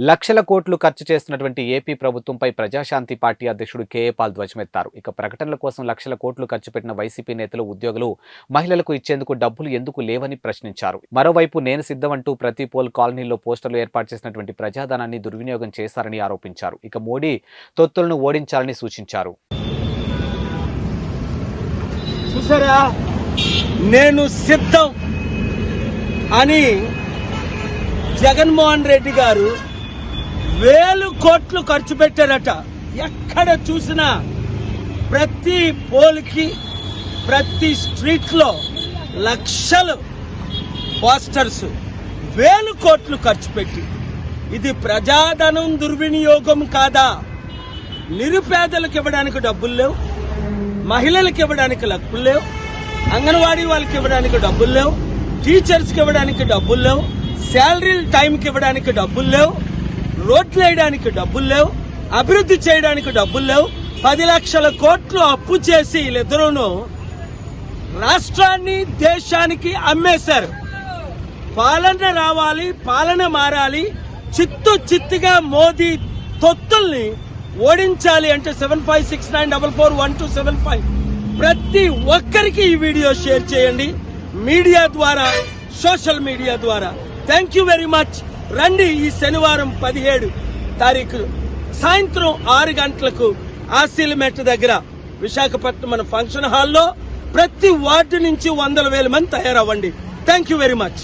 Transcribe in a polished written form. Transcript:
లక్షల కోట్లు ఖర్చు చేస్తున్నటువంటి ఏపీ ప్రభుత్వంపై ప్రజాశాంతి పార్టీ అధ్యక్షుడు కేఏ పాల్ ధ్వజమెత్తారు. ఇక ప్రకటనల కోసం లక్షల కోట్లు ఖర్చు పెట్టిన వైసీపీ నేతలు, ఉద్యోగులు మహిళలకు ఇచ్చేందుకు డబ్బులు ఎందుకు లేవని ప్రశ్నించారు. మరోవైపు నేను సిద్ధమంటూ ప్రతి పోల్ కాలనీలో పోస్టర్లు ఏర్పాటు చేసినటువంటి ప్రజాధనాన్ని దుర్వినియోగం చేశారని ఆరోపించారు. ఇక మోడీ తొత్తులను ఓడించాలని సూచించారు. చూసారా, నేను సిద్ధం అని జగన్మోహన్ రెడ్డి గారు 1000 కోట్లు ఖర్చు పెట్టారట. ఎక్కడ చూసినా ప్రతి పోల్కి, ప్రతి స్ట్రీట్ లో లక్షలు పోస్టర్స్, 1000 కోట్లు ఖర్చు పెట్టి, ఇది ప్రజాధనం దుర్వినియోగం కాదా? నిరుపేదలకు ఇవ్వడానికి డబ్బులు లేవు, మహిళలకు ఇవ్వడానికి డబ్బులు లేవు, అంగన్వాడీ వాళ్ళకి ఇవ్వడానికి డబ్బులు లేవు, టీచర్స్కి ఇవ్వడానికి డబ్బులు లేవు, శాలరీలు టైంకి ఇవ్వడానికి డబ్బులు లేవు, రోడ్లు వేయడానికి డబ్బులు లేవు, అభివృద్ధి చేయడానికి డబ్బులు లేవు. 10 లక్షల కోట్లు అప్పు చేసి వీళ్ళిద్దరూను రాష్ట్రాన్ని, దేశానికి అమ్మేశారు. పాలన రావాలి, పాలన మారాలి, చిత్తుగా మోదీ తొత్తుల్ని ఓడించాలి అంటే 7569441275 ప్రతి ఒక్కరికి ఈ వీడియో షేర్ చేయండి, మీడియా ద్వారా, సోషల్ మీడియా ద్వారా. Thank you very much. రండి, ఈ శనివారం 17 తారీఖు సాయంత్రం 6 గంటలకు ఆసిలిమెట్ దగ్గర విశాఖపట్నం మన ఫంక్షన్ హాల్లో ప్రతి వార్డు నుంచి 100,000 మంది తయారవ్వండి. Thank you very much.